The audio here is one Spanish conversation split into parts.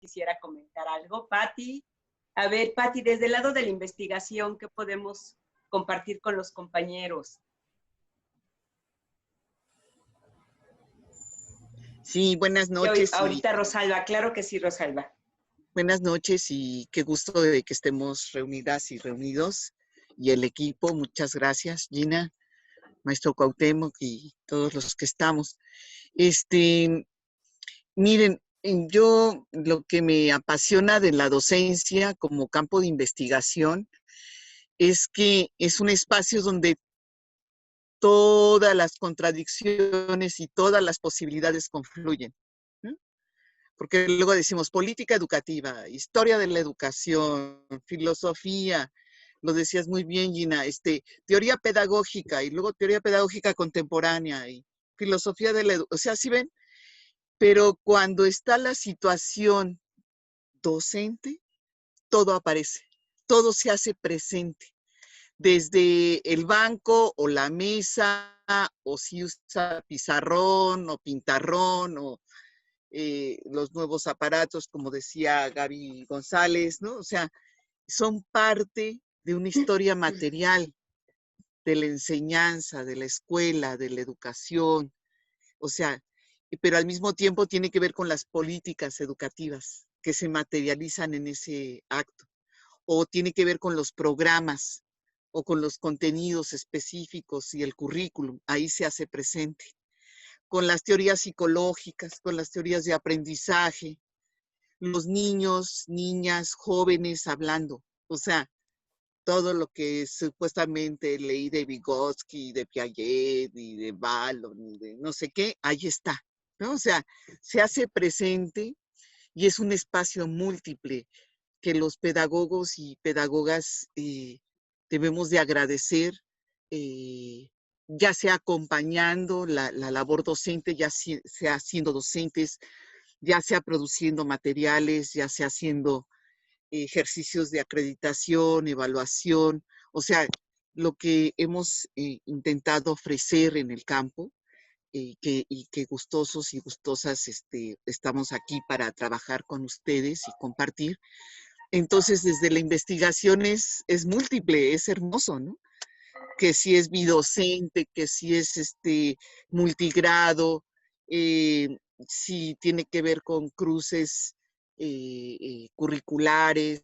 quisiera comentar algo. Patti, a ver, Patti, desde el lado de la investigación, ¿qué podemos compartir con los compañeros? Sí, buenas noches. Ahorita Rosalba, claro que sí, Rosalba. Buenas noches y qué gusto de que estemos reunidas y reunidos. Y el equipo, muchas gracias, Gina, maestro Cuauhtémoc y todos los que estamos. Miren, yo lo que me apasiona de la docencia como campo de investigación es que es un espacio donde todas las contradicciones y todas las posibilidades confluyen, ¿no? Porque luego decimos política educativa, historia de la educación, filosofía, lo decías muy bien, Gina, teoría pedagógica y luego teoría pedagógica contemporánea y filosofía de la educación, o sea, ¿sí ven? Pero cuando está la situación docente, todo aparece, todo se hace presente. Desde el banco o la mesa, o si usa pizarrón o pintarrón, o los nuevos aparatos, como decía Gaby González, ¿no? O sea, son parte de una historia material de la enseñanza, de la escuela, de la educación, o sea, pero al mismo tiempo tiene que ver con las políticas educativas que se materializan en ese acto, o tiene que ver con los programas o con los contenidos específicos y el currículum, ahí se hace presente, con las teorías psicológicas, con las teorías de aprendizaje, los niños, niñas, jóvenes hablando, o sea, todo lo que supuestamente leí de Vygotsky, de Piaget, y de Vallon, y de no sé qué, ahí está, ¿no? O sea, se hace presente y es un espacio múltiple que los pedagogos y pedagogas debemos de agradecer, ya sea acompañando la labor docente, ya sea siendo docentes, ya sea produciendo materiales, ya sea haciendo ejercicios de acreditación, evaluación, o sea, lo que hemos intentado ofrecer en el campo, y que gustosos y gustosas estamos aquí para trabajar con ustedes y compartir. Entonces, desde la investigación es múltiple, es hermoso, ¿no? Que si es bidocente, que si es multigrado, eh, si tiene que ver con cruces curriculares,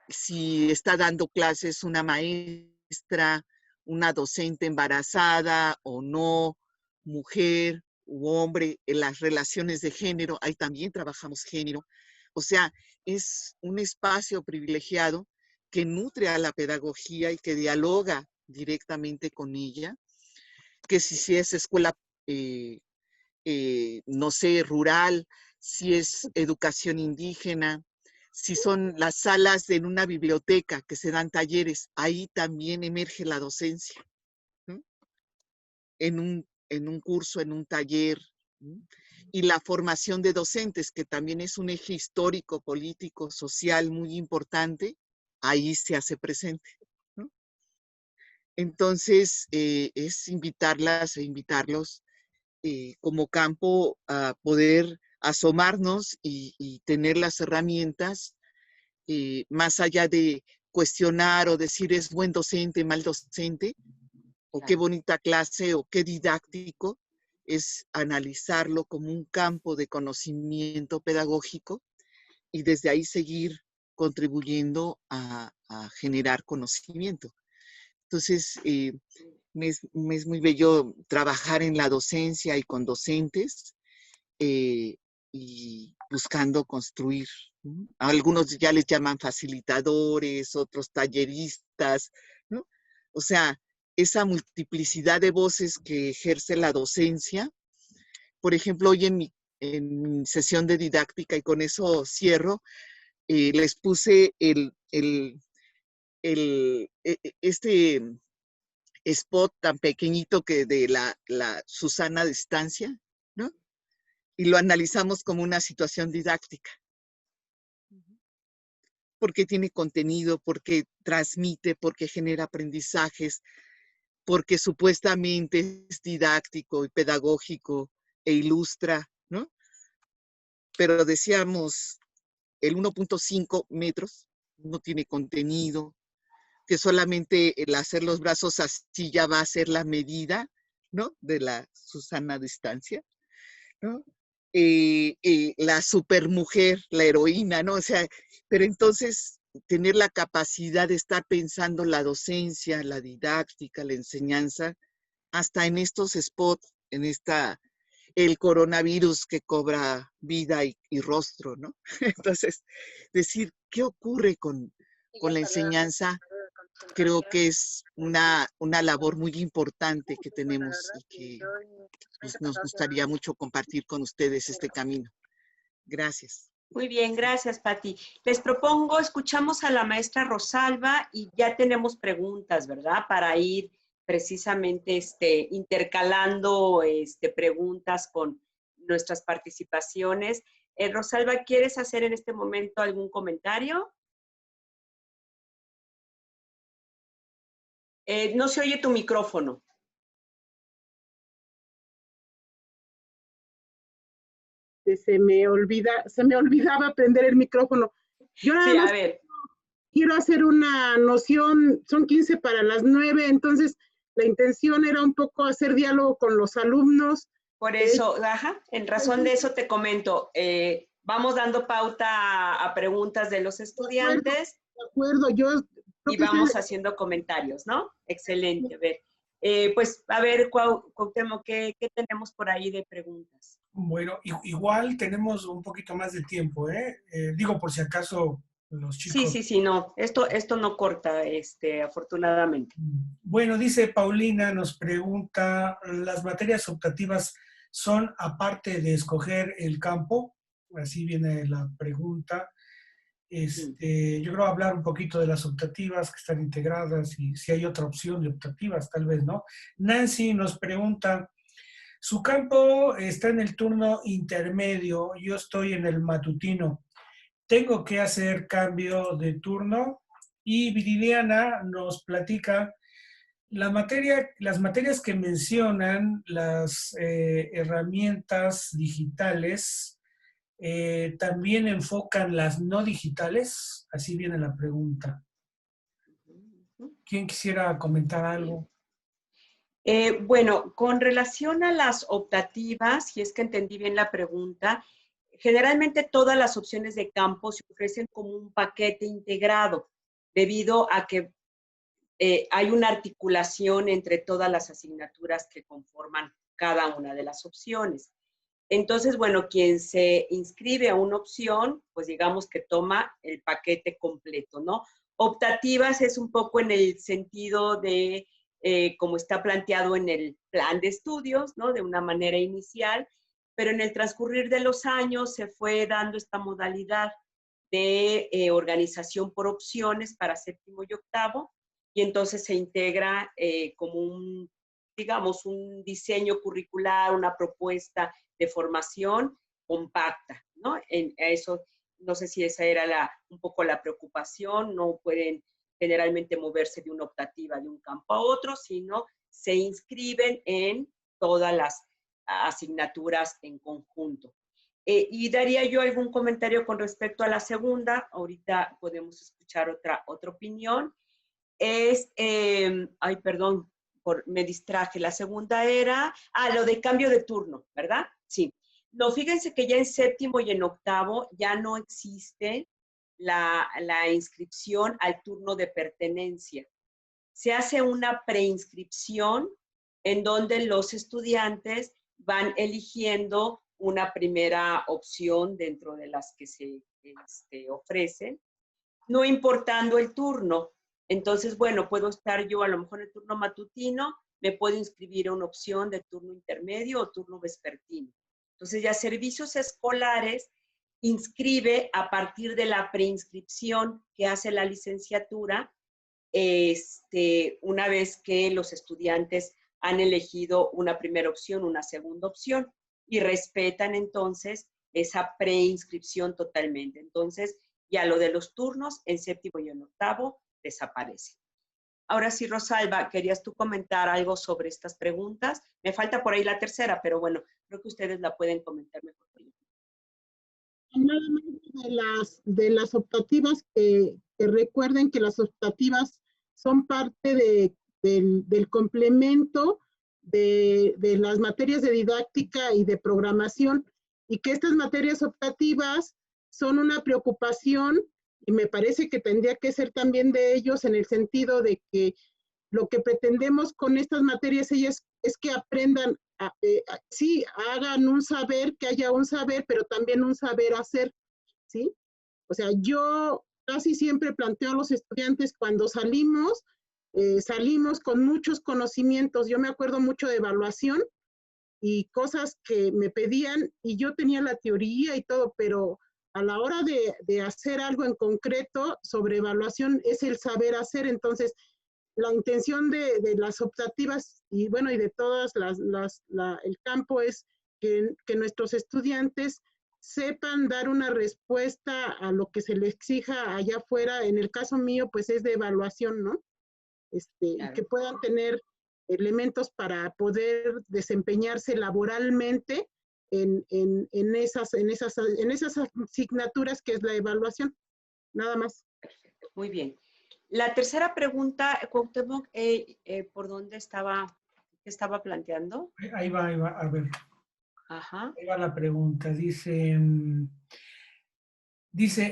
si está dando clases una maestra, una docente embarazada o no, mujer u hombre, en las relaciones de género, ahí también trabajamos género. O sea, es un espacio privilegiado que nutre a la pedagogía y que dialoga directamente con ella, que si es escuela, no sé, rural, si es educación indígena, si son las salas en una biblioteca que se dan talleres, ahí también emerge la docencia, ¿no? En un curso, en un taller, ¿no? Y la formación de docentes, que también es un eje histórico, político, social muy importante, ahí se hace presente, ¿no? Entonces, es invitarlas e invitarlos como campo a poder asomarnos y tener las herramientas, más allá de cuestionar o decir es buen docente, mal docente, o qué bonita clase, o qué didáctico, es analizarlo como un campo de conocimiento pedagógico y desde ahí seguir contribuyendo a generar conocimiento. Entonces, me es muy bello trabajar en la docencia y con docentes, y buscando construir, ¿no? Algunos ya les llaman facilitadores, otros talleristas, ¿no? O sea, esa multiplicidad de voces que ejerce la docencia. Por ejemplo, hoy en mi sesión de didáctica, y con eso cierro, les puse este spot tan pequeñito que de la Susana Distancia, ¿no? Y lo analizamos como una situación didáctica. Porque tiene contenido, porque transmite, porque genera aprendizajes, porque supuestamente es didáctico y pedagógico e ilustra, ¿no? pero decíamos el 1.5 metros no tiene contenido, que solamente el hacer los brazos así ya va a ser la medida, ¿no? De la Susana distancia, ¿no? La supermujer, la heroína, ¿no? O sea, pero entonces tener la capacidad de estar pensando la docencia, la didáctica, la enseñanza, hasta en estos spots, en esta, el coronavirus que cobra vida y rostro, ¿no? Entonces, decir, ¿qué ocurre con la enseñanza? Creo que es una labor muy importante que tenemos y que pues, nos gustaría mucho compartir con ustedes este camino. Gracias. Muy bien, gracias, Pati. Les propongo, escuchamos a la maestra Rosalba y ya tenemos preguntas, ¿verdad? Para ir precisamente intercalando preguntas con nuestras participaciones. Rosalba, ¿quieres hacer en este momento algún comentario? No se oye tu micrófono. Se me olvidaba prender el micrófono. Yo nada Sí, a más ver. quiero hacer una noción, son 15 para las 9, entonces la intención era un poco hacer diálogo con los alumnos. Por eso, ajá, en razón de eso te comento, vamos dando pauta a preguntas de los estudiantes. De acuerdo, yo creo Y que vamos haciendo comentarios, ¿no? Excelente, a ver. Pues, a ver, Cuauhtémoc, ¿qué tenemos por ahí de preguntas? Bueno, igual tenemos un poquito más de tiempo, ¿eh? Digo, por si acaso los chicos... Sí, no, esto no corta, afortunadamente. Bueno, dice Paulina, nos pregunta, ¿las materias optativas son aparte de escoger el campo? Así viene la pregunta. Yo creo hablar un poquito de las optativas que están integradas y si hay otra opción de optativas, tal vez, ¿no? Nancy nos pregunta, su campo está en el turno intermedio, yo estoy en el matutino. ¿Tengo que hacer cambio de turno? Y Viridiana nos platica las materias que mencionan, las herramientas digitales, también enfocan las no digitales. Así viene la pregunta. ¿Quién quisiera comentar algo? Bueno, con relación a las optativas, si es que entendí bien la pregunta, generalmente todas las opciones de campo se ofrecen como un paquete integrado, debido a que hay una articulación entre todas las asignaturas que conforman cada una de las opciones. Entonces, bueno, quien se inscribe a una opción, pues digamos que toma el paquete completo, ¿no? Optativas es un poco en el sentido de como está planteado en el plan de estudios, ¿no? De una manera inicial, pero en el transcurrir de los años se fue dando esta modalidad de organización por opciones para séptimo y octavo, y entonces se integra como un, digamos, un diseño curricular, una propuesta de formación compacta, ¿no? En eso, no sé si esa era un poco la preocupación, no pueden generalmente moverse de una optativa de un campo a otro, sino se inscriben en todas las asignaturas en conjunto. Y daría yo algún comentario con respecto a la segunda, ahorita podemos escuchar otra opinión. Ay, perdón, me distraje. La segunda era, lo de cambio de turno, ¿verdad? Sí. No, fíjense que ya en séptimo y en octavo ya no existe la inscripción al turno de pertenencia. Se hace una preinscripción en donde los estudiantes van eligiendo una primera opción dentro de las que se ofrecen, no importando el turno. Entonces, bueno, puedo estar yo a lo mejor en el turno matutino, me puedo inscribir a una opción de turno intermedio o turno vespertino. Entonces, ya servicios escolares inscribe a partir de la preinscripción que hace la licenciatura, una vez que los estudiantes han elegido una primera opción, una segunda opción, y respetan entonces esa preinscripción totalmente. Entonces, ya lo de los turnos en séptimo y en octavo desaparece. Ahora sí, Rosalba, ¿querías tú comentar algo sobre estas preguntas? Me falta por ahí la tercera, pero bueno, creo que ustedes la pueden comentar mejor. Nada más de las optativas que recuerden que las optativas son parte del complemento de las materias de didáctica y de programación, y que estas materias optativas son una preocupación, y me parece que tendría que ser también de ellos en el sentido de que lo que pretendemos con estas materias ellas es que aprendan, sí, hagan un saber, que haya un saber, pero también un saber hacer, ¿sí? O sea, yo casi siempre planteo a los estudiantes cuando salimos con muchos conocimientos. Yo me acuerdo mucho de evaluación y cosas que me pedían y yo tenía la teoría y todo, pero a la hora de hacer algo en concreto sobre evaluación es el saber hacer. Entonces, la intención de las optativas y bueno, y de todas el campo es que nuestros estudiantes sepan dar una respuesta a lo que se les exija allá afuera. En el caso mío, pues es de evaluación, ¿no? Claro. Y que puedan tener elementos para poder desempeñarse laboralmente en esas asignaturas que es la evaluación. Nada más. Perfecto, muy bien. La tercera pregunta, Cuauhtémoc, ¿por dónde estaba planteando? Ahí va, a ver. Ajá. Ahí va la pregunta. Dice,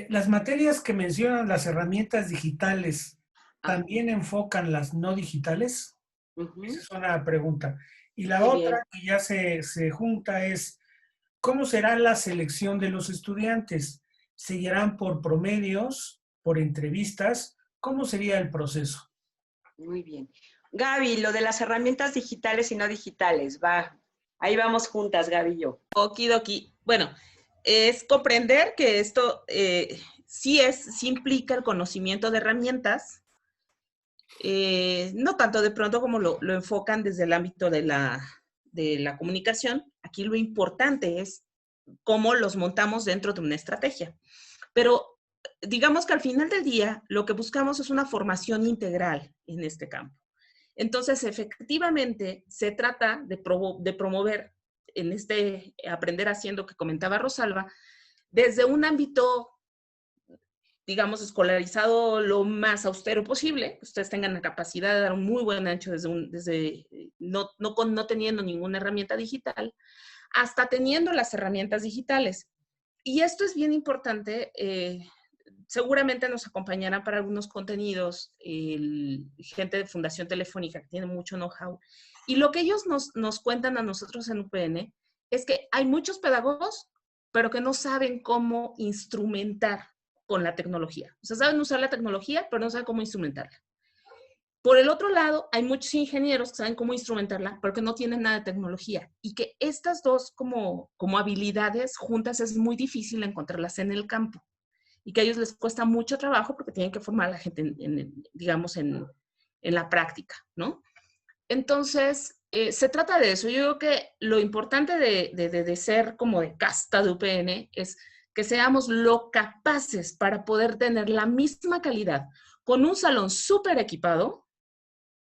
¿las materias que mencionan las herramientas digitales también enfocan las no digitales? Esa es una pregunta. Y la Muy otra bien. que ya se junta es, ¿cómo será la selección de los estudiantes? ¿Seguirán por promedios, por entrevistas? ¿Cómo sería el proceso? Muy bien. Gaby, lo de las herramientas digitales y no digitales, va. Ahí vamos juntas, Gaby y yo. Okidoki. Bueno, es comprender que esto sí implica el conocimiento de herramientas, no tanto de pronto como lo enfocan desde el ámbito de la comunicación. Aquí lo importante es cómo los montamos dentro de una estrategia. Pero digamos que al final del día lo que buscamos es una formación integral en este campo. Entonces, efectivamente, se trata de promover en este aprender haciendo que comentaba Rosalba, desde un ámbito, digamos, escolarizado lo más austero posible, que ustedes tengan la capacidad de dar un muy buen ancho desde no teniendo ninguna herramienta digital, hasta teniendo las herramientas digitales. Y esto es bien importante. Seguramente nos acompañarán para algunos contenidos gente de Fundación Telefónica que tiene mucho know-how. Y lo que ellos nos cuentan a nosotros en UPN es que hay muchos pedagogos, pero que no saben cómo instrumentar con la tecnología. O sea, saben usar la tecnología, pero no saben cómo instrumentarla. Por el otro lado, hay muchos ingenieros que saben cómo instrumentarla, pero que no tienen nada de tecnología. Y que estas dos como habilidades juntas es muy difícil encontrarlas en el campo. Y que a ellos les cuesta mucho trabajo porque tienen que formar a la gente, digamos, en la práctica, ¿no? Entonces, se trata de eso. Yo creo que lo importante de ser como de casta de UPN es que seamos lo capaces para poder tener la misma calidad con un salón súper equipado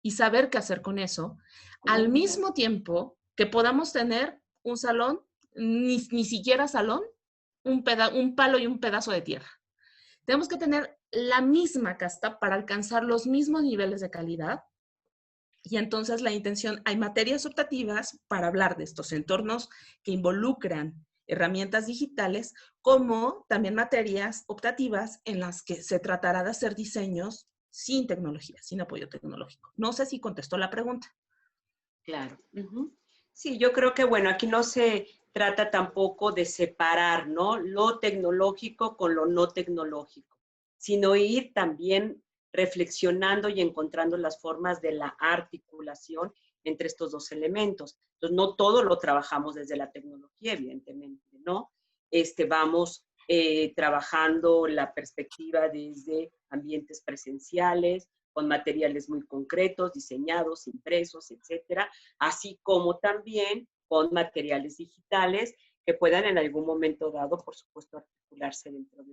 y saber qué hacer con eso, al mismo tiempo que podamos tener un salón, ni siquiera salón, un palo y un pedazo de tierra. Tenemos que tener la misma casta para alcanzar los mismos niveles de calidad. Y entonces la intención, hay materias optativas para hablar de estos entornos que involucran herramientas digitales, como también materias optativas en las que se tratará de hacer diseños sin tecnología, sin apoyo tecnológico. No sé si contestó la pregunta. Claro. Sí, yo creo que, bueno, aquí no se trata tampoco de separar, ¿no? Lo tecnológico con lo no tecnológico, sino ir también reflexionando y encontrando las formas de la articulación entre estos dos elementos. Entonces, no todo lo trabajamos desde la tecnología, evidentemente, ¿no? Vamos trabajando la perspectiva desde ambientes presenciales, con materiales muy concretos, diseñados, impresos, etcétera, así como también con materiales digitales que puedan en algún momento dado, por supuesto, articularse dentro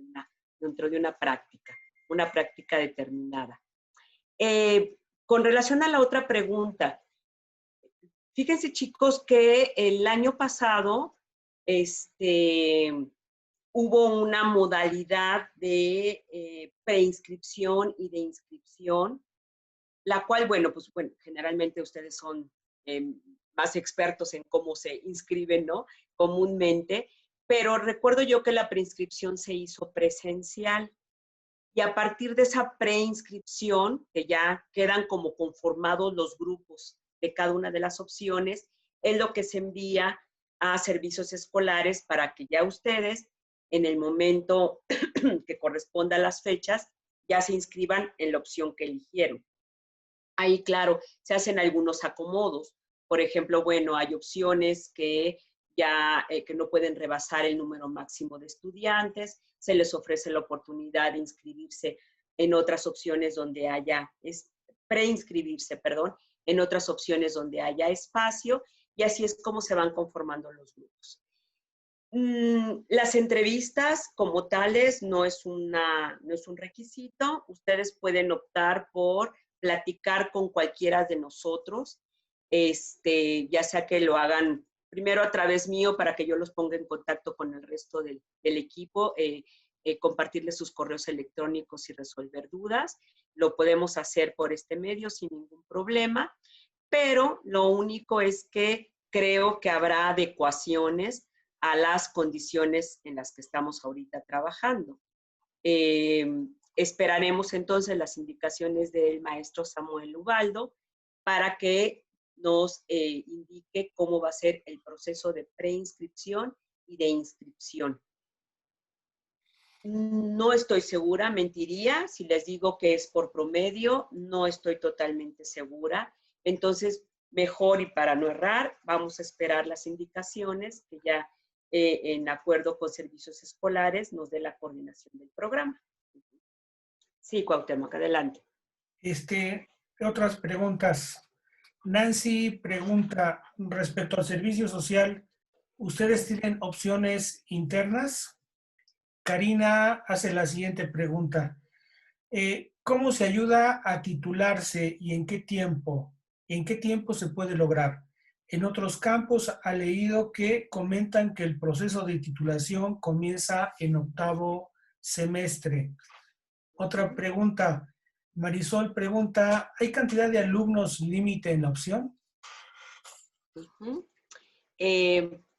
de una práctica determinada. Con relación a la otra pregunta, fíjense, chicos, que el año pasado hubo una modalidad de preinscripción y de inscripción, la cual, bueno, pues bueno, generalmente ustedes son más expertos en cómo se inscriben, ¿no? Comúnmente, pero recuerdo yo que la preinscripción se hizo presencial y a partir de esa preinscripción, que ya quedan como conformados los grupos de cada una de las opciones, es lo que se envía a servicios escolares para que ya ustedes, en el momento que corresponda a las fechas, ya se inscriban en la opción que eligieron. Ahí, claro, se hacen algunos acomodos. Por ejemplo, bueno, hay opciones que ya que no pueden rebasar el número máximo de estudiantes, se les ofrece la oportunidad de inscribirse en otras opciones donde haya, preinscribirse, perdón, en otras opciones donde haya espacio, y así es como se van conformando los grupos. Las entrevistas como tales no es un requisito. Ustedes pueden optar por platicar con cualquiera de nosotros, ya sea que lo hagan primero a través mío para que yo los ponga en contacto con el resto del equipo, compartirles sus correos electrónicos y resolver dudas. Lo podemos hacer por este medio sin ningún problema, pero lo único es que creo que habrá adecuaciones a las condiciones en las que estamos ahorita trabajando. Esperaremos entonces las indicaciones del maestro Samuel Ubaldo para que nos indique cómo va a ser el proceso de preinscripción y de inscripción. No estoy segura, mentiría si les digo que es por promedio, no estoy totalmente segura. Entonces, mejor y para no errar, vamos a esperar las indicaciones que ya en acuerdo con servicios escolares nos dé la coordinación del programa. Sí, Cuauhtémoc, adelante. Otras preguntas. Nancy pregunta respecto al servicio social, ¿ustedes tienen opciones internas? Karina hace la siguiente pregunta. ¿Cómo se ayuda a titularse y en qué tiempo? ¿En qué tiempo se puede lograr? En otros campos ha leído que comentan que el proceso de titulación comienza en 8º semestre. Otra pregunta. Marisol pregunta, ¿hay cantidad de alumnos límite en la opción?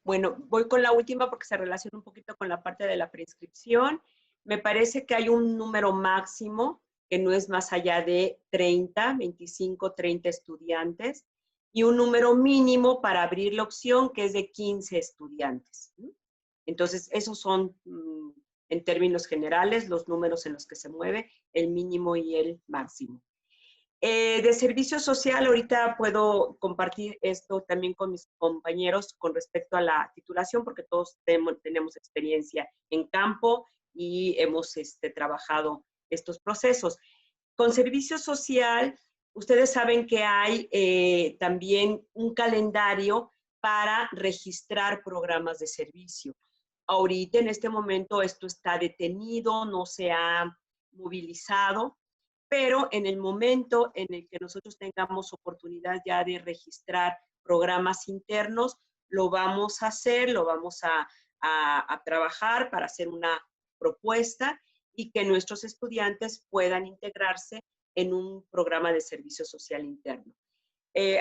Bueno, voy con la última porque se relaciona un poquito con la parte de la preinscripción. Me parece que hay un número máximo que no es más allá de 30, 25, 30 estudiantes y un número mínimo para abrir la opción que es de 15 estudiantes. Entonces, esos son, en términos generales, los números en los que se mueve el mínimo y el máximo. De servicio social, ahorita puedo compartir esto también con mis compañeros con respecto a la titulación, porque todos tenemos experiencia en campo y hemos trabajado estos procesos. Con servicio social, ustedes saben que hay también un calendario para registrar programas de servicio. Ahorita, en este momento, esto está detenido, no se ha movilizado, pero en el momento en el que nosotros tengamos oportunidad ya de registrar programas internos, lo vamos a hacer, lo vamos a trabajar para hacer una propuesta y que nuestros estudiantes puedan integrarse en un programa de servicio social interno.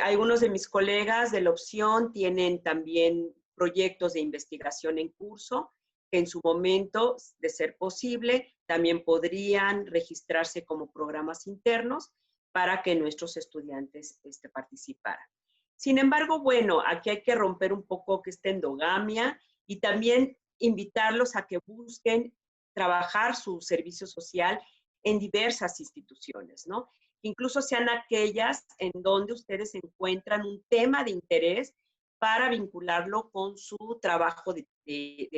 Algunos de mis colegas de la opción tienen también proyectos de investigación en curso, que en su momento, de ser posible, también podrían registrarse como programas internos para que nuestros estudiantes participaran. Sin embargo, bueno, aquí hay que romper un poco esta endogamia y también invitarlos a que busquen trabajar su servicio social en diversas instituciones, ¿no? Incluso sean aquellas en donde ustedes encuentran un tema de interés para vincularlo con su trabajo de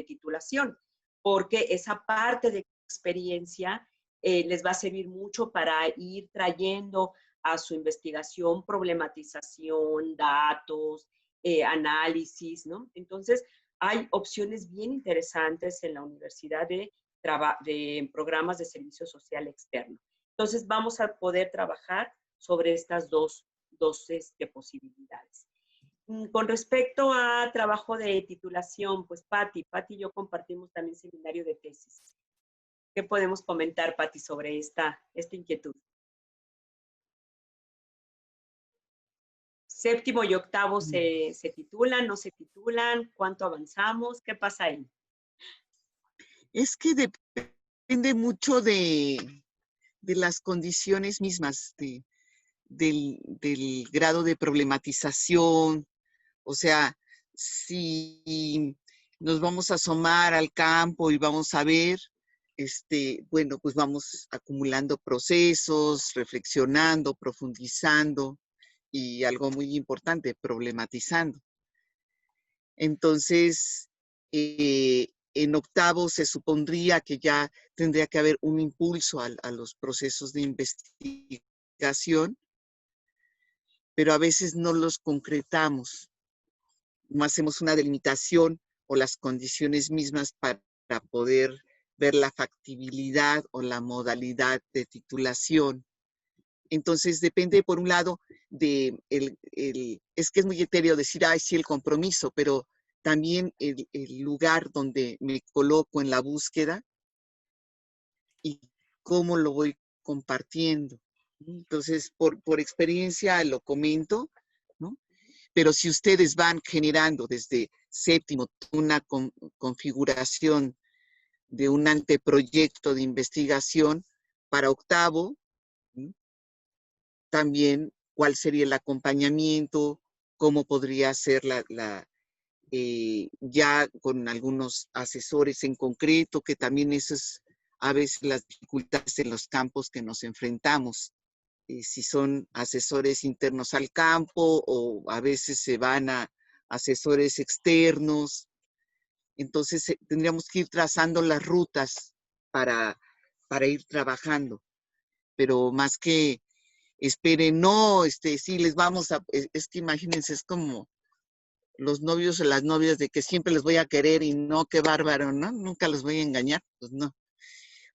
titulación, porque esa parte de experiencia les va a servir mucho para ir trayendo a su investigación problematización, datos, análisis, ¿no? Entonces, hay opciones bien interesantes en la universidad de programas de servicio social externo. Entonces, vamos a poder trabajar sobre estas dos posibilidades. Con respecto a trabajo de titulación, pues Patti y yo compartimos también seminario de tesis. ¿Qué podemos comentar, Patti, sobre esta inquietud? Séptimo y octavo se titulan, no se titulan, ¿cuánto avanzamos? ¿Qué pasa ahí? Es que depende mucho de las condiciones mismas, del grado de problematización. O sea, si nos vamos a asomar al campo y vamos a ver, bueno, pues vamos acumulando procesos, reflexionando, profundizando y algo muy importante, problematizando. Entonces, en octavo se supondría que ya tendría que haber un impulso a los procesos de investigación, pero a veces no los concretamos. No hacemos una delimitación o las condiciones mismas para poder ver la factibilidad o la modalidad de titulación. Entonces depende, por un lado, es que es muy etéreo decir, ay, sí, el compromiso, pero también el lugar donde me coloco en la búsqueda y cómo lo voy compartiendo. Entonces, por experiencia lo comento, ¿no? Pero si ustedes van generando desde séptimo una configuración de un anteproyecto de investigación para octavo, ¿sí? También cuál sería el acompañamiento, cómo podría ser ya con algunos asesores en concreto, que también eso es a veces las dificultades en los campos que nos enfrentamos. Si son asesores internos al campo o a veces se van a asesores externos. Entonces tendríamos que ir trazando las rutas para ir trabajando. Pero más que esperen, no, sí, les vamos a, es que imagínense, es como los novios o las novias de que siempre les voy a querer y no, qué bárbaro, ¿no? Nunca los voy a engañar, pues no.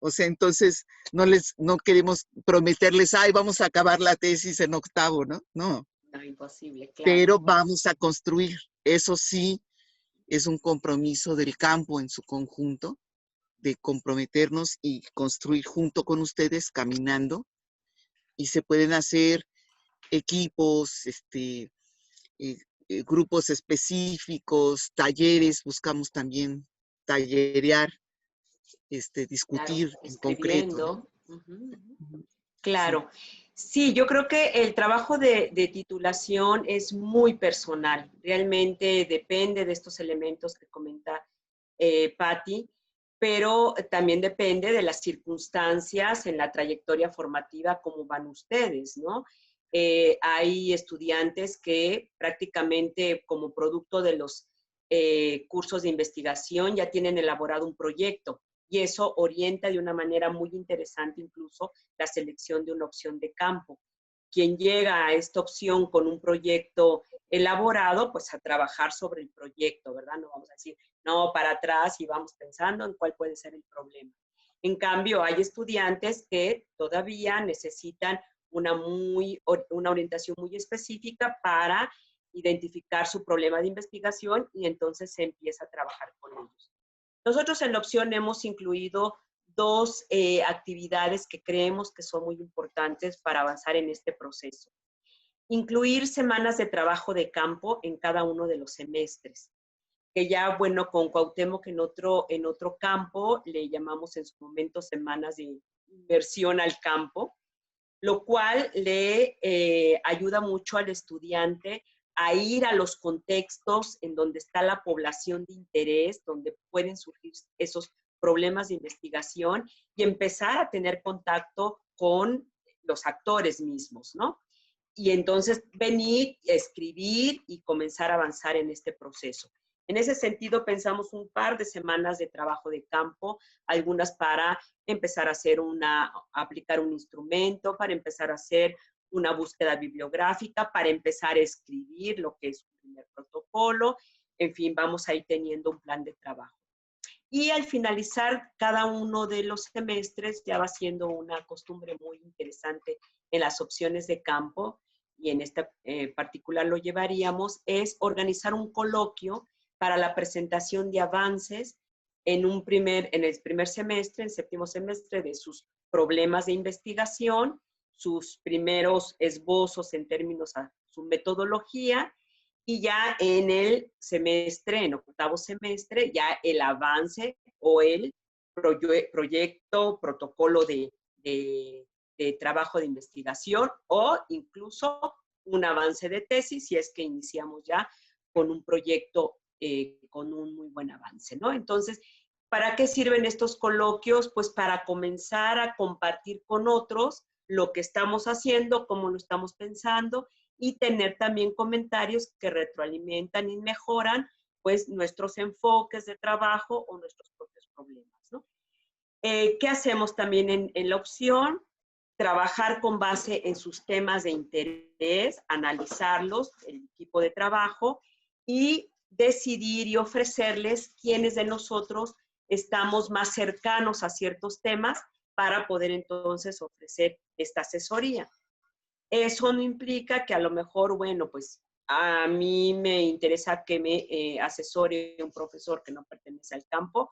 O sea, entonces no queremos prometerles, ay, vamos a acabar la tesis en octavo, ¿no? No. No, imposible, claro. Pero vamos a construir. Eso sí, es un compromiso del campo en su conjunto, de comprometernos y construir junto con ustedes, caminando. Y se pueden hacer equipos, grupos específicos, talleres, buscamos también tallerear, discutir Claro, en concreto, ¿no? Claro. Sí, yo creo que el trabajo de titulación es muy personal. Realmente depende de estos elementos que comenta Patti, pero también depende de las circunstancias en la trayectoria formativa, cómo van ustedes, ¿no? Hay estudiantes que prácticamente como producto de los cursos de investigación ya tienen elaborado un proyecto y eso orienta de una manera muy interesante incluso la selección de una opción de campo. Quien llega a esta opción con un proyecto elaborado, pues a trabajar sobre el proyecto, ¿verdad? No vamos a decir, no, para atrás y vamos pensando en cuál puede ser el problema. En cambio, hay estudiantes que todavía necesitan una orientación muy específica para identificar su problema de investigación y entonces se empieza a trabajar con ellos. Nosotros en la opción hemos incluido dos actividades que creemos que son muy importantes para avanzar en este proceso. Incluir semanas de trabajo de campo en cada uno de los semestres, que ya, bueno, con Cuauhtémoc en otro campo le llamamos en su momento semanas de inversión al campo, lo cual le ayuda mucho al estudiante a ir a los contextos en donde está la población de interés, donde pueden surgir esos problemas de investigación y empezar a tener contacto con los actores mismos, ¿no? Y entonces venir, escribir y comenzar a avanzar en este proceso. En ese sentido, pensamos un par de semanas de trabajo de campo, algunas para empezar a aplicar un instrumento, para empezar a hacer una búsqueda bibliográfica, para empezar a escribir lo que es un primer protocolo. En fin, vamos a ir teniendo un plan de trabajo. Y al finalizar cada uno de los semestres, ya va siendo una costumbre muy interesante en las opciones de campo, y en este particular lo llevaríamos, es organizar un coloquio para la presentación de avances en el primer semestre, en séptimo semestre, de sus problemas de investigación, sus primeros esbozos en términos a su metodología, y ya en el semestre, en octavo semestre, ya el avance o el proyecto, protocolo de trabajo de investigación, o incluso un avance de tesis, si es que iniciamos ya con un proyecto con un muy buen avance, ¿no? Entonces, ¿para qué sirven estos coloquios? Pues para comenzar a compartir con otros lo que estamos haciendo, cómo lo estamos pensando, y tener también comentarios que retroalimentan y mejoran pues nuestros enfoques de trabajo o nuestros propios problemas, ¿no? ¿Qué hacemos también en la opción? Trabajar con base en sus temas de interés, analizarlos, el equipo de trabajo, y decidir y ofrecerles quiénes de nosotros estamos más cercanos a ciertos temas para poder entonces ofrecer esta asesoría. Eso no implica que a lo mejor, bueno, pues a mí me interesa que me asesore un profesor que no pertenece al campo,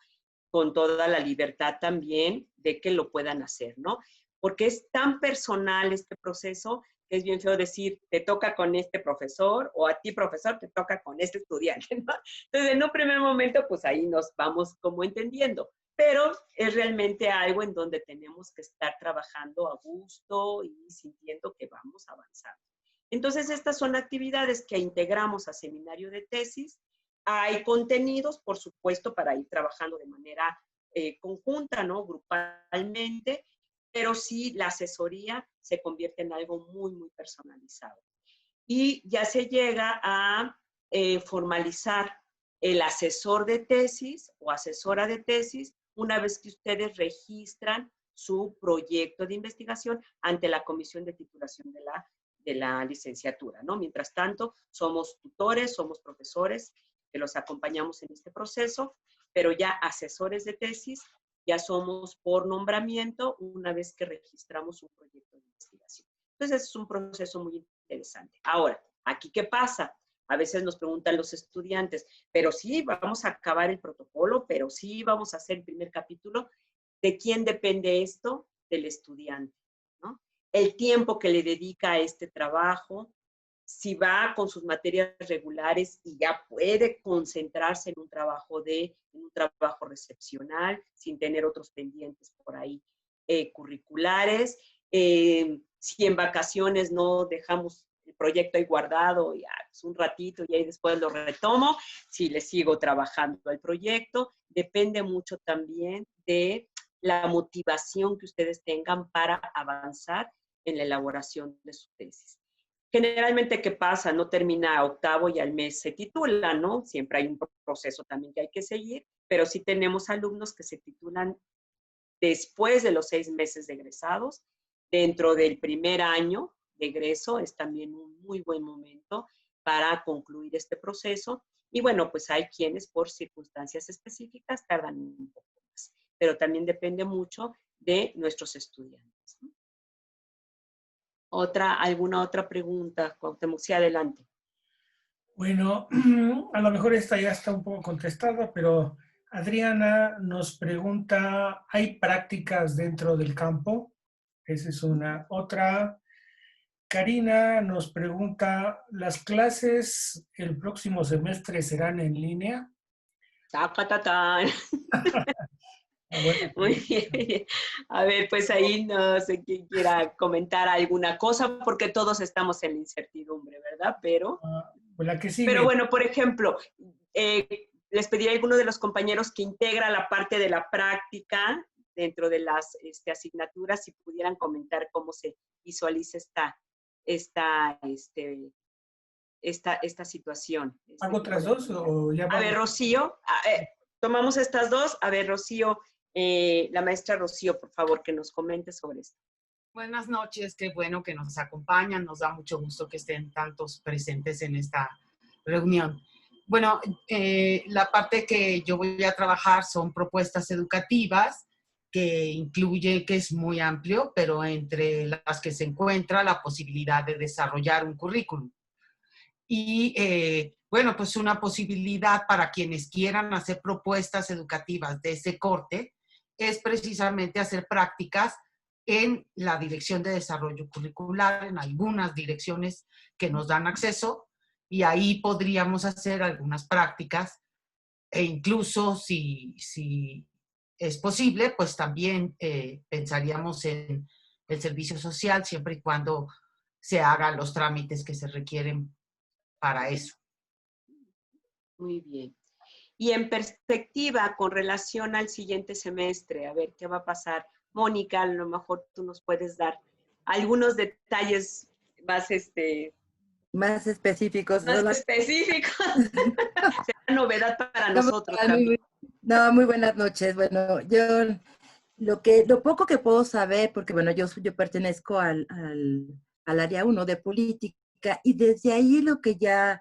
con toda la libertad también de que lo puedan hacer, ¿no? Porque es tan personal este proceso que es bien feo decir, te toca con este profesor, o a ti, profesor, te toca con este estudiante, ¿no? Entonces, en un primer momento, pues ahí nos vamos como entendiendo, pero es realmente algo en donde tenemos que estar trabajando a gusto y sintiendo que vamos avanzando. Entonces, estas son actividades que integramos a seminario de tesis. Hay contenidos, por supuesto, para ir trabajando de manera conjunta, ¿no? Grupalmente, pero sí la asesoría se convierte en algo muy, muy personalizado. Y ya se llega a formalizar el asesor de tesis o asesora de tesis una vez que ustedes registran su proyecto de investigación ante la comisión de titulación de la licenciatura, ¿no? Mientras tanto, somos tutores, somos profesores que los acompañamos en este proceso, pero ya asesores de tesis ya somos por nombramiento una vez que registramos un proyecto de investigación. Entonces, es un proceso muy interesante. Ahora, ¿aquí qué pasa? A veces nos preguntan los estudiantes, pero sí, vamos a acabar el protocolo, pero sí, vamos a hacer el primer capítulo. ¿De quién depende esto? Del estudiante, ¿no? El tiempo que le dedica a este trabajo, si va con sus materias regulares y ya puede concentrarse en un trabajo recepcional, sin tener otros pendientes por ahí curriculares. Si en vacaciones no dejamos el proyecto ahí guardado, ya pues un ratito y ahí después lo retomo, si le sigo trabajando al proyecto. Depende mucho también de la motivación que ustedes tengan para avanzar en la elaboración de su tesis. Generalmente, ¿qué pasa? No termina octavo y al mes se titula, ¿no? Siempre hay un proceso también que hay que seguir, pero sí tenemos alumnos que se titulan después de los 6 meses de egresados. Dentro del primer año de egreso es también un muy buen momento para concluir este proceso. Y bueno, pues hay quienes por circunstancias específicas tardan un poco más, pero también depende mucho de nuestros estudiantes, ¿no? ¿Alguna otra pregunta, Cuauhtémoc? Sí, adelante. Bueno, a lo mejor esta ya está un poco contestada, pero Adriana nos pregunta, ¿hay prácticas dentro del campo? Esa es una. Otra, Karina nos pregunta, ¿las clases el próximo semestre serán en línea? ¡Tacatatán! Bueno, Muy bien. A ver, pues ahí no sé quién quiera comentar alguna cosa, porque todos estamos en la incertidumbre, ¿verdad? pues la que sigue. Pero bueno, por ejemplo, les pediría a alguno de los compañeros que integra la parte de la práctica dentro de las asignaturas, si pudieran comentar cómo se visualiza esta situación. ¿Hago otras dos o ya vamos? A ver, Rocío, tomamos estas dos. A ver, Rocío, la maestra Rocío, por favor, que nos comente sobre esto. Buenas noches, qué bueno que nos acompañan, nos da mucho gusto que estén tantos presentes en esta reunión. Bueno, la parte que yo voy a trabajar son propuestas educativas que incluye, que es muy amplio, pero entre las que se encuentra la posibilidad de desarrollar un currículum. Y bueno, pues una posibilidad para quienes quieran hacer propuestas educativas de ese corte es precisamente hacer prácticas en la Dirección de Desarrollo Curricular, en algunas direcciones que nos dan acceso, y ahí podríamos hacer algunas prácticas, e incluso si es posible, pues también pensaríamos en el servicio social, siempre y cuando se hagan los trámites que se requieren para eso. Muy bien. Y en perspectiva, con relación al siguiente semestre, a ver qué va a pasar. Mónica, a lo mejor tú nos puedes dar algunos detalles más, Más específicos. más específicos. Será novedad para ¿Cómo nosotros están? también. No, muy buenas noches. Bueno, yo lo poco que puedo saber, porque bueno, yo pertenezco al área 1 de política, y desde ahí lo que ya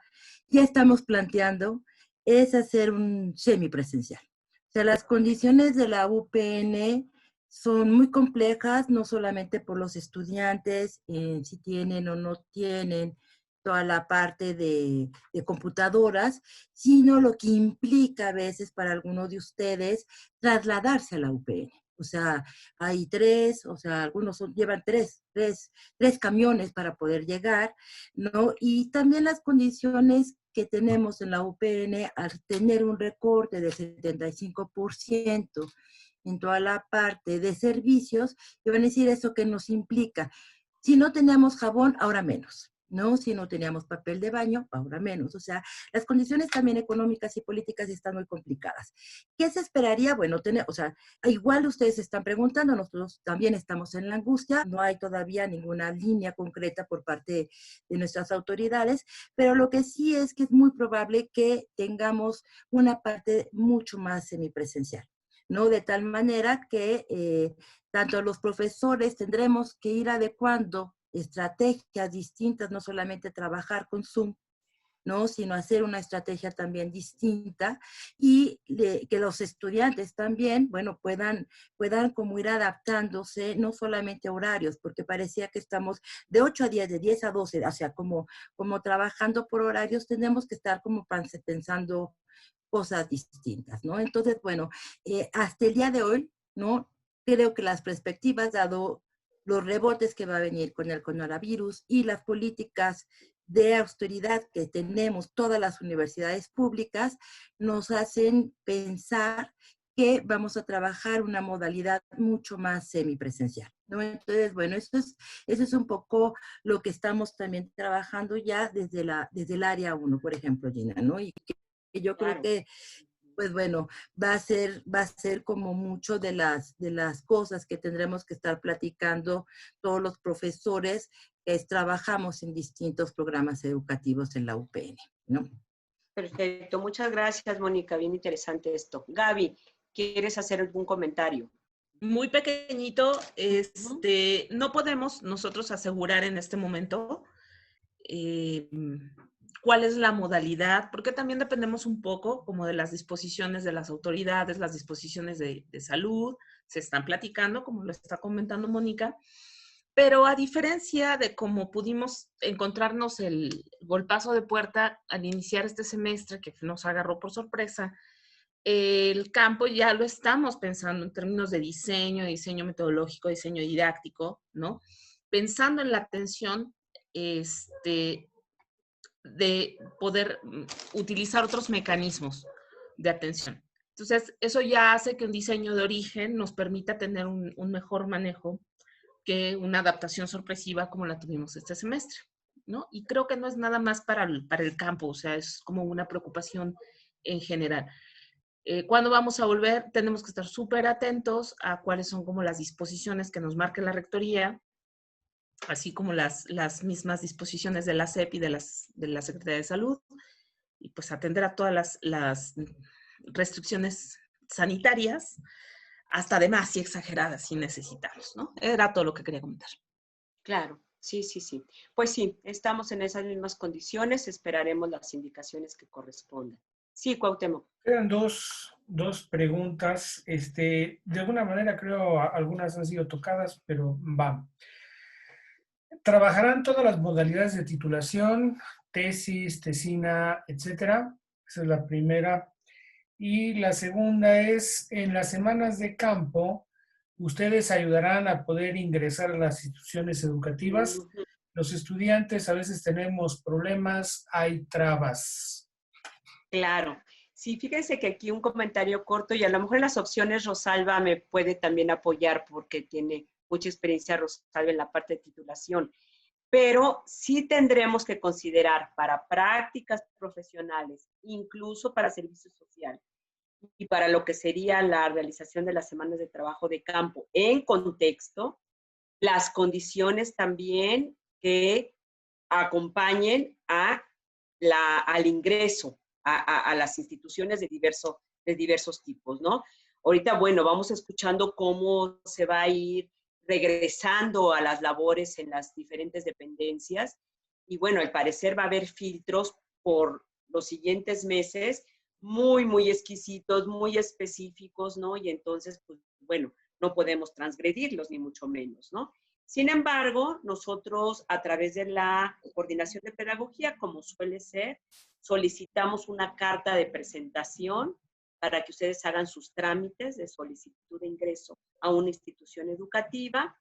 estamos planteando es hacer un semipresencial. O sea, las condiciones de la UPN son muy complejas, no solamente por los estudiantes, si tienen o no tienen toda la parte de computadoras, sino lo que implica a veces para algunos de ustedes trasladarse a la UPN. O sea, hay tres, o sea, algunos llevan tres camiones para poder llegar, ¿no? Y también las condiciones que tenemos en la UPN al tener un recorte del 75% en toda la parte de servicios, y van a decir eso que nos implica. Si no teníamos jabón, ahora menos, ¿no? Si no teníamos papel de baño, ahora menos. O sea, las condiciones también económicas y políticas están muy complicadas. ¿Qué se esperaría? Bueno, o sea, igual ustedes se están preguntando, nosotros también estamos en la angustia, no hay todavía ninguna línea concreta por parte de nuestras autoridades, pero lo que sí es que es muy probable que tengamos una parte mucho más semipresencial, ¿no? De tal manera que tanto los profesores tendremos que ir adecuando estrategias distintas, no solamente trabajar con Zoom, ¿no? Sino hacer una estrategia también distinta, y que los estudiantes también, bueno, puedan como ir adaptándose, no solamente a horarios, porque parecía que estamos de 8 a 10, de 10 a 12, o sea, como trabajando por horarios, tenemos que estar como pensando cosas distintas, ¿no? Entonces, bueno, hasta el día de hoy, ¿no? Creo que las perspectivas, dado los rebotes que va a venir con el coronavirus y las políticas de austeridad que tenemos todas las universidades públicas, nos hacen pensar que vamos a trabajar una modalidad mucho más semipresencial, ¿no? Entonces, bueno, eso es un poco lo que estamos también trabajando ya desde el área 1, por ejemplo, Gina, ¿no? Y que yo creo que, pues bueno, va a ser como mucho de las cosas que tendremos que estar platicando todos los profesores que trabajamos en distintos programas educativos en la UPN, ¿no? Perfecto, muchas gracias, Mónica, bien interesante esto. Gaby, ¿quieres hacer algún comentario? Muy pequeñito, no podemos nosotros asegurar en este momento cuál es la modalidad, porque también dependemos un poco como de las disposiciones de las autoridades, las disposiciones de salud, se están platicando, como lo está comentando Mónica, pero a diferencia de cómo pudimos encontrarnos el golpazo de puerta al iniciar este semestre, que nos agarró por sorpresa, el campo ya lo estamos pensando en términos de diseño metodológico, diseño didáctico, ¿no? Pensando en la atención, de poder utilizar otros mecanismos de atención. Entonces, eso ya hace que un diseño de origen nos permita tener un mejor manejo que una adaptación sorpresiva como la tuvimos este semestre, ¿no? Y creo que no es nada más para el campo, o sea, es como una preocupación en general. ¿Cuándo vamos a volver? Tenemos que estar súper atentos a cuáles son como las disposiciones que nos marque la rectoría, así como las mismas disposiciones de la SEP y de la Secretaría de Salud, y pues atender a todas las restricciones sanitarias, hasta de más y exageradas si necesitamos, ¿no? Era todo lo que quería comentar. Claro, sí. Pues sí, estamos en esas mismas condiciones, esperaremos las indicaciones que correspondan. Sí, Cuauhtémoc. Quedan dos preguntas. De alguna manera creo algunas han sido tocadas, pero va. ¿Trabajarán todas las modalidades de titulación, tesis, tesina, etcétera? Esa es la primera. Y la segunda es, en las semanas de campo, ¿ustedes ayudarán a poder ingresar a las instituciones educativas? Los estudiantes a veces tenemos problemas, hay trabas. Claro. Sí, fíjense que aquí un comentario corto y a lo mejor en las opciones Rosalba me puede también apoyar porque tiene mucha experiencia Rosalba en la parte de titulación. Pero sí tendremos que considerar para prácticas profesionales, incluso para servicio social y para lo que sería la realización de las semanas de trabajo de campo en contexto, las condiciones también que acompañen al ingreso a las instituciones de diversos tipos, ¿no? Ahorita, bueno, vamos escuchando cómo se va a ir regresando a las labores en las diferentes dependencias y bueno, al parecer va a haber filtros por los siguientes meses muy, muy exquisitos, muy específicos, ¿no? Y entonces, pues bueno, no podemos transgredirlos ni mucho menos, ¿no? Sin embargo, nosotros a través de la coordinación de pedagogía, como suele ser, solicitamos una carta de presentación para que ustedes hagan sus trámites de solicitud de ingreso a una institución educativa.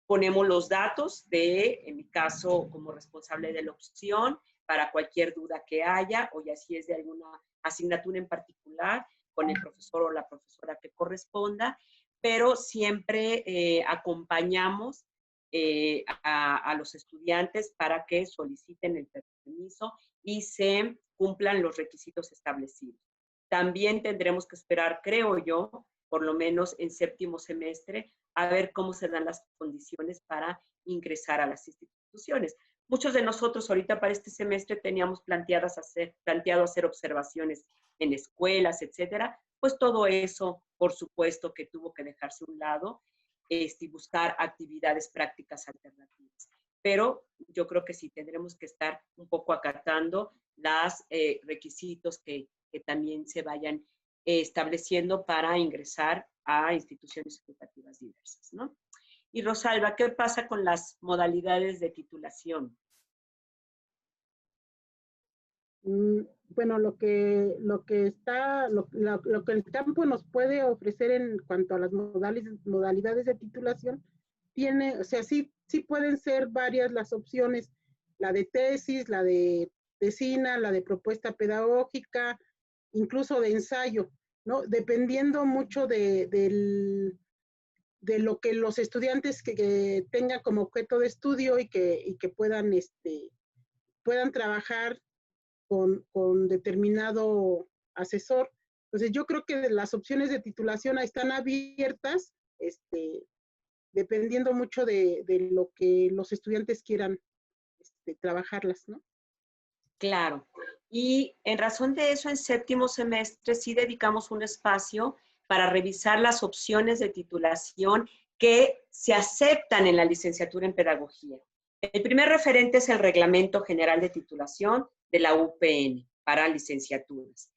Ponemos los datos en mi caso, como responsable de la opción, para cualquier duda que haya, o ya si es de alguna asignatura en particular, con el profesor o la profesora que corresponda, pero siempre acompañamos a los estudiantes para que soliciten el permiso y se cumplan los requisitos establecidos. También tendremos que esperar, creo yo, por lo menos en séptimo semestre, a ver cómo se dan las condiciones para ingresar a las instituciones. Muchos de nosotros ahorita para este semestre teníamos planteado hacer observaciones en escuelas, etcétera. Pues todo eso, por supuesto, que tuvo que dejarse a un lado y buscar actividades prácticas alternativas. Pero yo creo que sí tendremos que estar un poco acatando los requisitos que también se vayan estableciendo para ingresar a instituciones educativas diversas, ¿no? Y Rosalba, ¿qué pasa con las modalidades de titulación? Bueno, lo que el campo nos puede ofrecer en cuanto a las modalidades de titulación, o sea, sí pueden ser varias las opciones, la de tesis, la de tesina, la de propuesta pedagógica, incluso de ensayo, ¿no? Dependiendo mucho de lo que los estudiantes que tengan como objeto de estudio y que puedan trabajar con determinado asesor. Entonces, yo creo que las opciones de titulación están abiertas, dependiendo mucho de lo que los estudiantes quieran trabajarlas, ¿no? Claro. Y en razón de eso, en séptimo semestre sí dedicamos un espacio para revisar las opciones de titulación que se aceptan en la licenciatura en pedagogía. El primer referente es el Reglamento General de Titulación de la UPN para licenciaturas.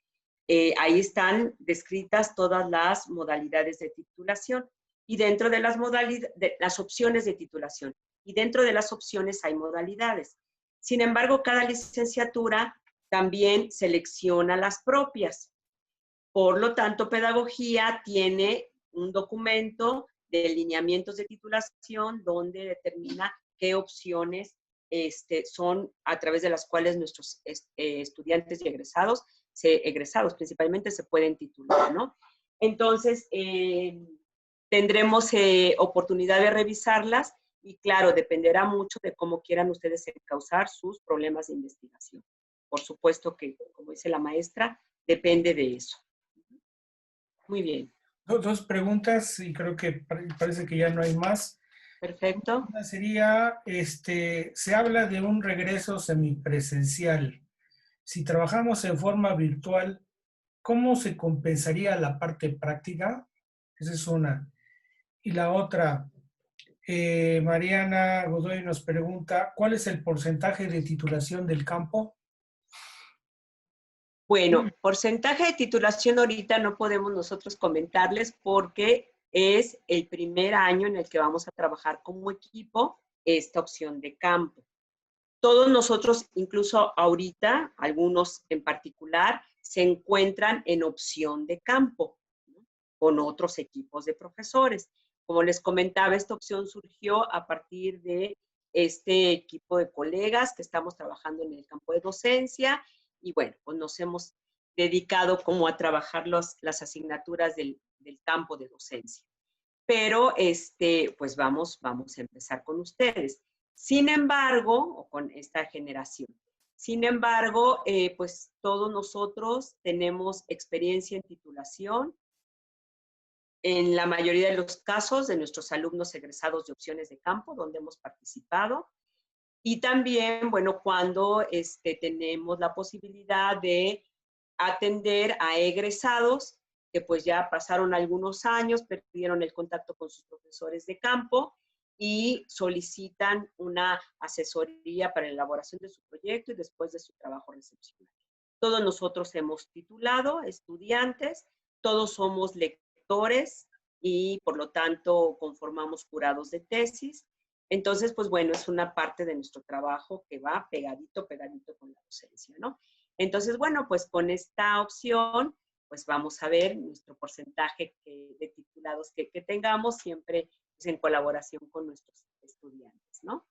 Ahí están descritas todas las modalidades de titulación y dentro de las opciones de titulación. Y dentro de las opciones hay modalidades. Sin embargo, cada licenciatura también selecciona las propias. Por lo tanto, pedagogía tiene un documento de lineamientos de titulación donde determina qué opciones son a través de las cuales nuestros estudiantes y egresados principalmente, se pueden titular, ¿no? Entonces, tendremos oportunidad de revisarlas y claro, dependerá mucho de cómo quieran ustedes encauzar sus problemas de investigación. Por supuesto que, como dice la maestra, depende de eso. Muy bien. Dos preguntas y creo que parece que ya no hay más. Perfecto. Una sería, se habla de un regreso semipresencial. Si trabajamos en forma virtual, ¿cómo se compensaría la parte práctica? Esa es una. Y la otra, Mariana Godoy nos pregunta, ¿cuál es el porcentaje de titulación del campo? Bueno, porcentaje de titulación ahorita no podemos nosotros comentarles porque es el primer año en el que vamos a trabajar como equipo esta opción de campo. Todos nosotros, incluso ahorita, algunos en particular, se encuentran en opción de campo, ¿no? Con otros equipos de profesores. Como les comentaba, esta opción surgió a partir de este equipo de colegas que estamos trabajando en el campo de docencia y bueno, pues nos hemos dedicado como a trabajar las asignaturas del campo de docencia. Pero pues vamos a empezar con ustedes. Sin embargo, o con esta generación. Sin embargo, pues todos nosotros tenemos experiencia en titulación. En la mayoría de los casos de nuestros alumnos egresados de opciones de campo, donde hemos participado. Y también, bueno, cuando tenemos la posibilidad de atender a egresados que pues ya pasaron algunos años, perdieron el contacto con sus profesores de campo y solicitan una asesoría para la elaboración de su proyecto y después de su trabajo recepcional. Todos nosotros hemos titulado estudiantes, todos somos lectores y por lo tanto conformamos jurados de tesis. Entonces, pues bueno, es una parte de nuestro trabajo que va pegadito con la docencia, ¿no? Entonces, bueno, pues con esta opción, pues vamos a ver nuestro porcentaje de titulados que tengamos, siempre pues, en colaboración con nuestros estudiantes, ¿no?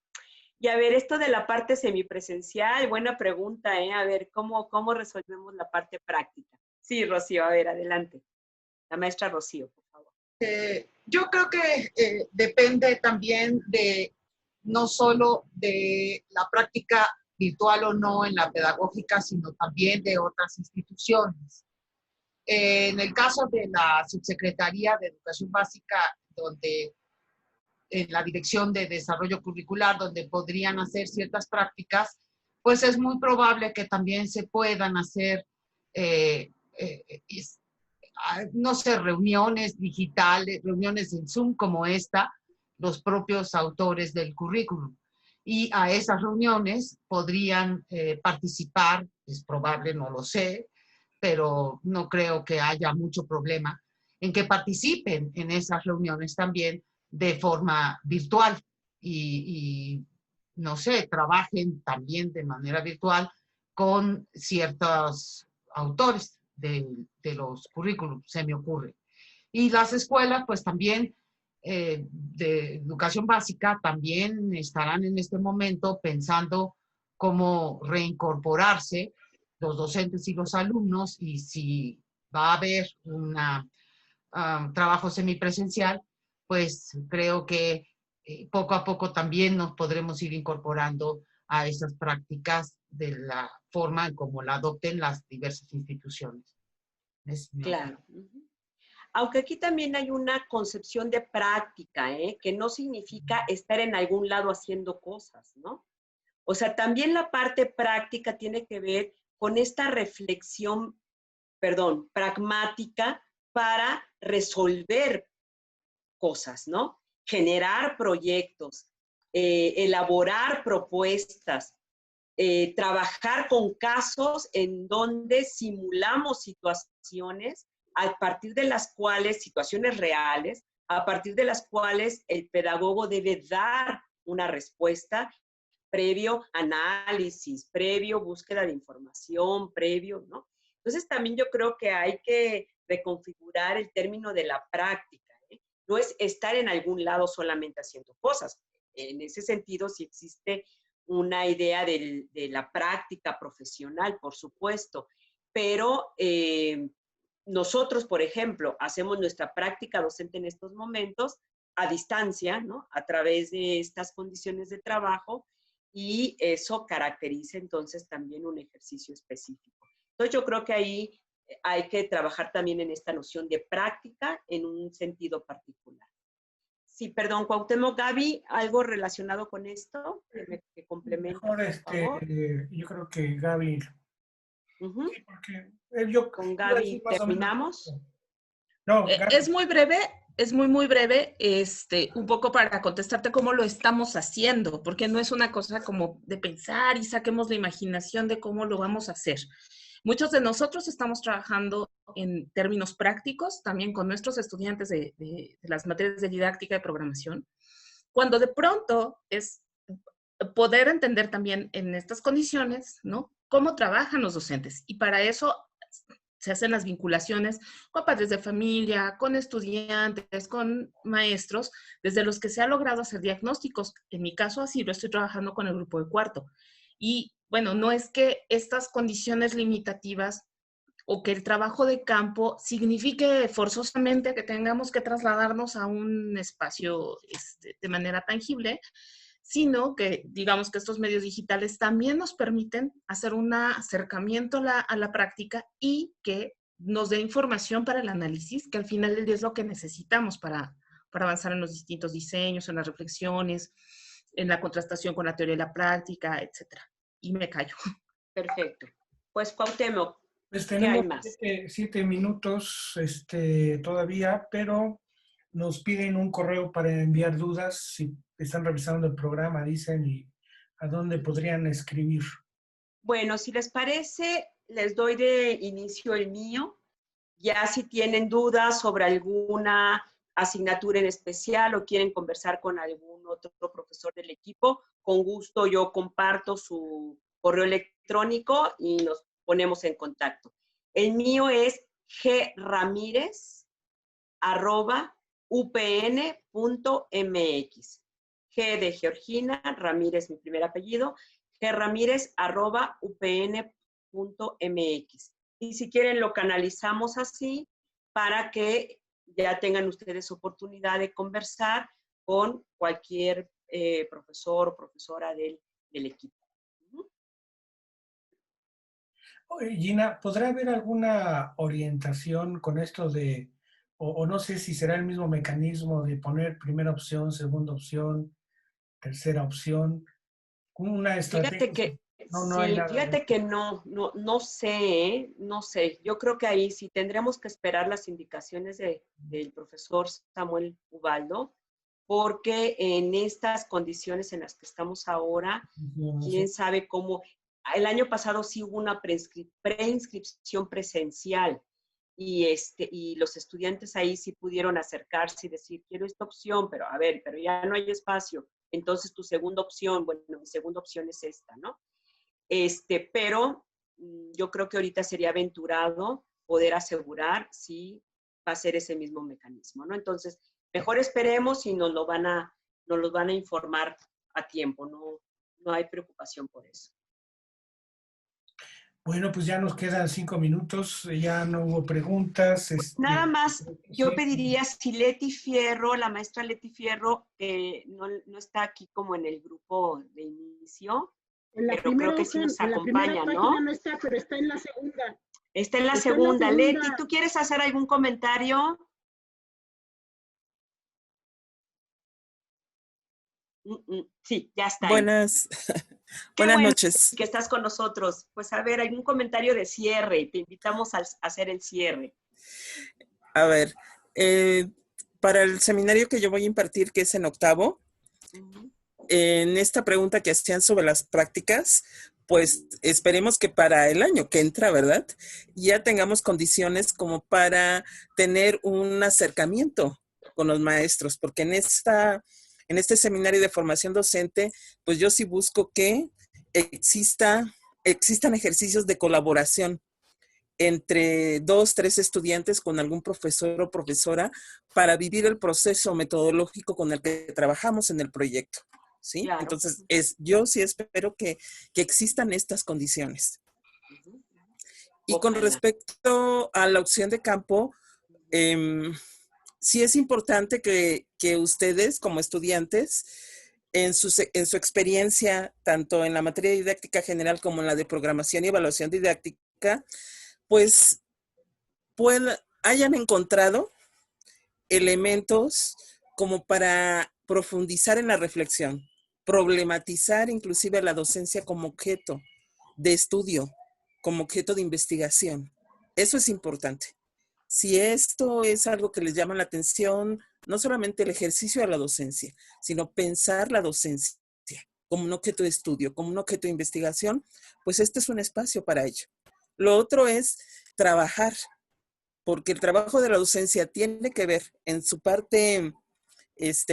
Y a ver, esto de la parte semipresencial, buena pregunta, ¿eh? A ver, ¿cómo resolvemos la parte práctica? Sí, Rocío, a ver, adelante. La maestra Rocío, por favor. Yo creo que depende también de no solo de la práctica virtual o no en la pedagógica, sino también de otras instituciones. En el caso de la Subsecretaría de Educación Básica, donde en la Dirección de Desarrollo Curricular, donde podrían hacer ciertas prácticas, pues es muy probable que también se puedan hacer, no sé, reuniones digitales, reuniones en Zoom como esta, los propios autores del currículum. Y a esas reuniones podrían participar, es probable, no lo sé, pero no creo que haya mucho problema en que participen en esas reuniones también de forma virtual y no sé, trabajen también de manera virtual con ciertos autores de los currículums, se me ocurre. Y las escuelas, pues también de educación básica, también estarán en este momento pensando cómo reincorporarse los docentes y los alumnos, y si va a haber un trabajo semipresencial, pues creo que poco a poco también nos podremos ir incorporando a esas prácticas de la forma en como la adopten las diversas instituciones. Claro. Aunque aquí también hay una concepción de práctica, que no significa estar en algún lado haciendo cosas, ¿no? O sea, también la parte práctica tiene que ver con esta reflexión, pragmática para resolver cosas, ¿no? Generar proyectos, elaborar propuestas, trabajar con casos en donde simulamos situaciones a partir de las cuales, situaciones reales, a partir de las cuales el pedagogo debe dar una respuesta previo análisis, previo búsqueda de información, previo, ¿no? Entonces también yo creo que hay que reconfigurar el término de la práctica, ¿eh? No es estar en algún lado solamente haciendo cosas. En ese sentido, sí existe una idea de la práctica profesional, por supuesto, pero nosotros, por ejemplo, hacemos nuestra práctica docente en estos momentos a distancia, ¿no? A través de estas condiciones de trabajo, y eso caracteriza entonces también un ejercicio específico. Entonces yo creo que ahí hay que trabajar también en esta noción de práctica en un sentido particular. Sí, perdón, Cuauhtémoc, Gaby, ¿algo relacionado con esto que complemente? Mejor, yo creo que Gaby. Sí, porque con Gaby terminamos. No, Gaby. Es muy breve, es muy breve, un poco para contestarte cómo lo estamos haciendo, porque no es una cosa como de pensar y saquemos la imaginación de cómo lo vamos a hacer. Muchos de nosotros estamos trabajando en términos prácticos, también con nuestros estudiantes de las materias de didáctica y programación, cuando de pronto es poder entender también en estas condiciones, ¿no? Cómo trabajan los docentes. Y para eso se hacen las vinculaciones con padres de familia, con estudiantes, con maestros, desde los que se ha logrado hacer diagnósticos. En mi caso, así lo estoy trabajando con el grupo de cuarto. Y bueno, no es que estas condiciones limitativas o que el trabajo de campo signifique forzosamente que tengamos que trasladarnos a un espacio de manera tangible, sino que digamos que estos medios digitales también nos permiten hacer un acercamiento a la práctica y que nos dé información para el análisis, que al final del día es lo que necesitamos para avanzar en los distintos diseños, en las reflexiones, en la contrastación con la teoría y la práctica, etc. Y me callo. Perfecto. Pues Cuauhtémoc, Pues ¿qué hay tenemos más? 7 minutos todavía, pero nos piden un correo para enviar dudas. Si están revisando el programa, dicen, y a dónde podrían escribir. Bueno, si les parece, les doy de inicio el mío. Ya si tienen dudas sobre alguna asignatura en especial o quieren conversar con algún otro profesor del equipo, con gusto yo comparto su correo electrónico y nos ponemos en contacto. El mío es gramírez@upn.mx. G de Georgina, Ramírez mi primer apellido, gramírez@upn.mx. Y si quieren lo canalizamos así para que ya tengan ustedes oportunidad de conversar con cualquier profesor o profesora del equipo. Oye, Gina, ¿podrá haber alguna orientación con esto o no sé si será el mismo mecanismo de poner primera opción, segunda opción, tercera opción, una estrategia? Fíjate que No hay sí, nada de fíjate que no sé, no sé. Yo creo que ahí sí tendremos que esperar las indicaciones del profesor Samuel Ubaldo, porque en estas condiciones en las que estamos ahora, quién sabe cómo. El año pasado sí hubo una preinscripción presencial y los estudiantes ahí sí pudieron acercarse y decir, quiero esta opción, pero a ver, pero ya no hay espacio. Entonces tu segunda opción, bueno, mi segunda opción es esta, ¿no? Pero yo creo que ahorita sería aventurado poder asegurar si va a ser ese mismo mecanismo, ¿no? Entonces, mejor esperemos y nos los van a informar a tiempo, no hay preocupación por eso. Bueno, pues ya nos quedan 5 minutos, ya no hubo preguntas. Nada más, yo Sí. pediría si Leti Fierro, la maestra Leti Fierro, no está aquí como en el grupo de inicio, En la pero primera creo que sí hoja, nos en la primera acompaña, página ¿no? no está, pero está en la segunda. Está en la Está en la segunda. segunda. Leti, ¿tú quieres hacer algún comentario? Sí, ya está ahí. Buenas, Qué buenas bueno noches. que estás con nosotros. Pues a ver, algún comentario de cierre y te invitamos a hacer el cierre. A ver, para el seminario que yo voy a impartir, que es en octavo, en esta pregunta que hacían sobre las prácticas, pues esperemos que para el año que entra, ¿verdad? Ya tengamos condiciones como para tener un acercamiento con los maestros, porque en este seminario de formación docente, pues yo sí busco que existan ejercicios de colaboración entre 2, 3 estudiantes con algún profesor o profesora para vivir el proceso metodológico con el que trabajamos en el proyecto, ¿sí? Claro. Entonces, yo sí espero que existan estas condiciones. Y con respecto a la opción de campo, sí es importante que ustedes como estudiantes, en su experiencia, tanto en la materia didáctica general como en la de programación y evaluación didáctica, pues hayan encontrado elementos como para profundizar en la reflexión, problematizar inclusive la docencia como objeto de estudio, como objeto de investigación. Eso es importante. Si esto es algo que les llama la atención, no solamente el ejercicio de la docencia, sino pensar la docencia como un objeto de estudio, como un objeto de investigación, pues este es un espacio para ello. Lo otro es trabajar, porque el trabajo de la docencia tiene que ver en su parte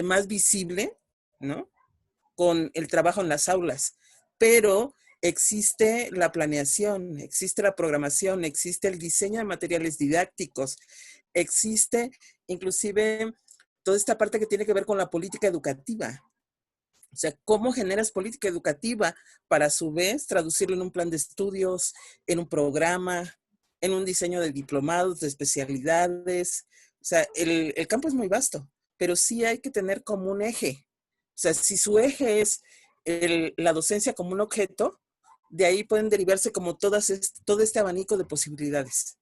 más visible, ¿no? Con el trabajo en las aulas, pero existe la planeación, existe la programación, existe el diseño de materiales didácticos, existe inclusive toda esta parte que tiene que ver con la política educativa. O sea, ¿cómo generas política educativa para a su vez traducirlo en un plan de estudios, en un programa, en un diseño de diplomados, de especialidades? O sea, el campo es muy vasto, pero sí hay que tener como un eje. O sea, si su eje es la docencia como un objeto, de ahí pueden derivarse como todo este abanico de posibilidades.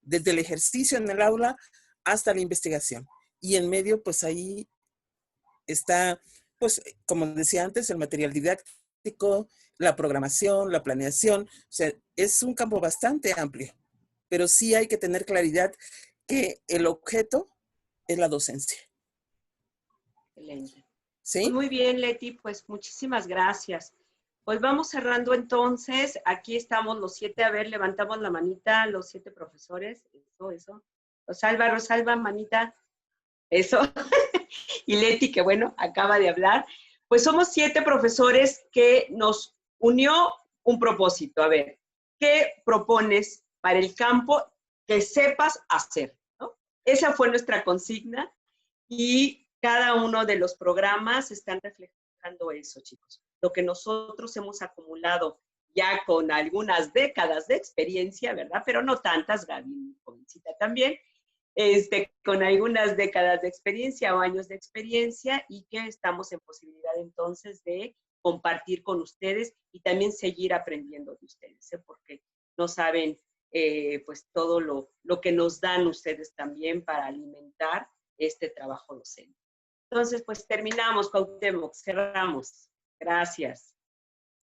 Desde el ejercicio en el aula hasta la investigación. Y en medio, pues ahí está, pues, como decía antes, el material didáctico, la programación, la planeación. O sea, es un campo bastante amplio, pero sí hay que tener claridad que el objeto es la docencia. Excelente. ¿Sí? Pues muy bien, Leti, pues muchísimas gracias. Pues vamos cerrando entonces. Aquí estamos los 7. A ver, levantamos la manita, los 7 profesores. Eso. Rosalba, manita. Eso. Y Leti, que bueno, acaba de hablar. Pues somos 7 profesores que nos unió un propósito. A ver, ¿qué propones para el campo que sepas hacer? ¿No? Esa fue nuestra consigna y cada uno de los programas están reflejando eso, chicos. Lo que nosotros hemos acumulado ya con algunas décadas de experiencia, ¿verdad? Pero no tantas, Gaby, jovencita también, con algunas décadas de experiencia o años de experiencia y que estamos en posibilidad entonces de compartir con ustedes y también seguir aprendiendo de ustedes, porque no saben pues todo lo que nos dan ustedes también para alimentar este trabajo docente. Entonces, pues terminamos, Cuauhtémoc, cerramos. Gracias.